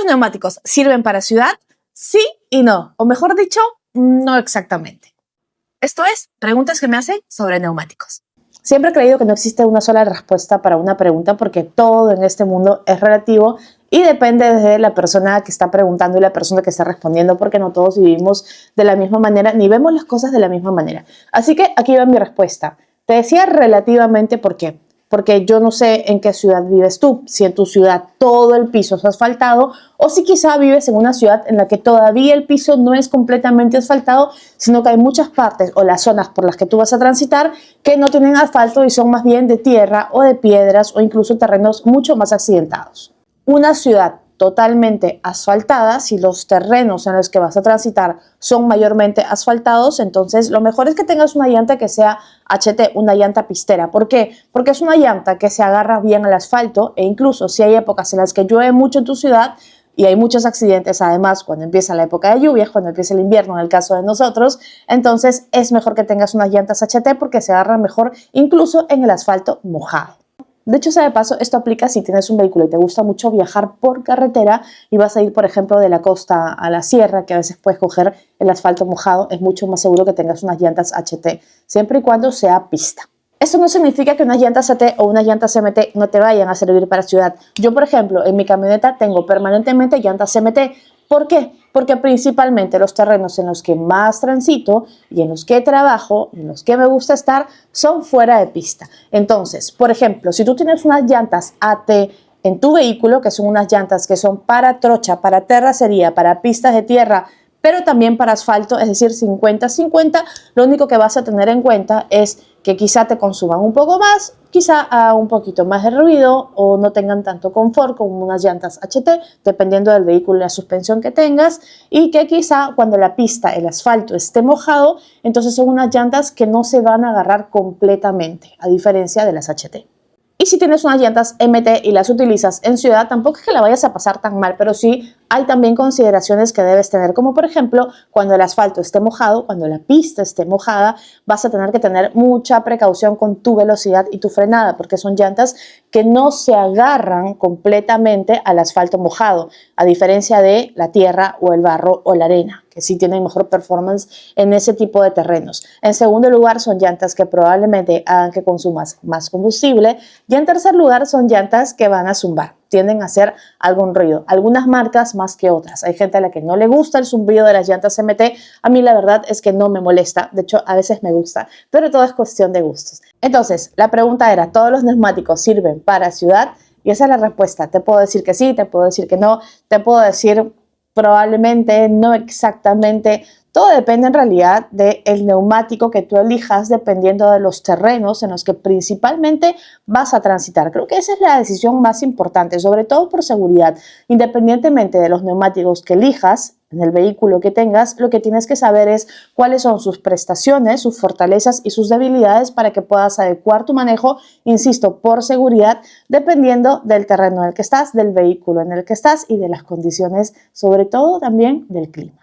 los neumáticos sirven para ciudad? Sí y no, o mejor dicho, no exactamente. Esto es, preguntas que me hacen sobre neumáticos. Siempre he creído que no existe una sola respuesta para una pregunta porque todo en este mundo es relativo y depende de la persona que está preguntando y la persona que está respondiendo, porque no todos vivimos de la misma manera ni vemos las cosas de la misma manera. Así que aquí va mi respuesta. Te decía relativamente ¿por qué? Porque yo no sé en qué ciudad vives tú, si en tu ciudad todo el piso es asfaltado o si quizá vives en una ciudad en la que todavía el piso no es completamente asfaltado, sino que hay muchas partes o las zonas por las que tú vas a transitar que no tienen asfalto y son más bien de tierra o de piedras o incluso terrenos mucho más accidentados. Una ciudad totalmente asfaltada, si los terrenos en los que vas a transitar son mayormente asfaltados, entonces lo mejor es que tengas una llanta que sea HT, una llanta pistera. ¿Por qué? Porque es una llanta que se agarra bien al asfalto e incluso si hay épocas en las que llueve mucho en tu ciudad y hay muchos accidentes, además cuando empieza la época de lluvias, cuando empieza el invierno en el caso de nosotros, entonces es mejor que tengas unas llantas HT porque se agarran mejor incluso en el asfalto mojado. De hecho, sea de paso, esto aplica si tienes un vehículo y te gusta mucho viajar por carretera y vas a ir, por ejemplo, de la costa a la sierra, que a veces puedes coger el asfalto mojado, es mucho más seguro que tengas unas llantas HT, siempre y cuando sea pista. Esto no significa que unas llantas CT o unas llantas CMT no te vayan a servir para ciudad. Yo, por ejemplo, en mi camioneta tengo permanentemente llantas CMT. ¿Por qué? Porque principalmente los terrenos en los que más transito y en los que trabajo, en los que me gusta estar, son fuera de pista. Entonces, por ejemplo, si tú tienes unas llantas AT en tu vehículo, que son unas llantas que son para trocha, para terracería, para pistas de tierra, pero también para asfalto, es decir, 50-50, lo único que vas a tener en cuenta es que quizá te consuman un poco más, quizá haga un poquito más de ruido o no tengan tanto confort como unas llantas HT, dependiendo del vehículo y la suspensión que tengas, y que quizá cuando la pista, el asfalto esté mojado, entonces son unas llantas que no se van a agarrar completamente, a diferencia de las HT. Y si tienes unas llantas MT y las utilizas en ciudad, tampoco es que la vayas a pasar tan mal, pero sí hay también consideraciones que debes tener, como por ejemplo, cuando el asfalto esté mojado, cuando la pista esté mojada, vas a tener que tener mucha precaución con tu velocidad y tu frenada, porque son llantas que no se agarran completamente al asfalto mojado, a diferencia de la tierra o el barro o la arena, que sí tienen mejor performance en ese tipo de terrenos. En segundo lugar, son llantas que probablemente hagan que consumas más combustible. Y en tercer lugar, son llantas que van a zumbar, tienden a hacer algún ruido. Algunas marcas más que otras. Hay gente a la que no le gusta el zumbido de las llantas MT. A mí la verdad es que no me molesta. De hecho, a veces me gusta, pero todo es cuestión de gustos. Entonces, la pregunta era, ¿todos los neumáticos sirven para ciudad? Y esa es la respuesta. Te puedo decir que sí, te puedo decir que no, te puedo decir probablemente, no exactamente. Todo depende en realidad del neumático que tú elijas dependiendo de los terrenos en los que principalmente vas a transitar. Creo que esa es la decisión más importante, sobre todo por seguridad. Independientemente de los neumáticos que elijas en el vehículo que tengas, lo que tienes que saber es cuáles son sus prestaciones, sus fortalezas y sus debilidades para que puedas adecuar tu manejo, insisto, por seguridad, dependiendo del terreno en el que estás, del vehículo en el que estás y de las condiciones, sobre todo también del clima.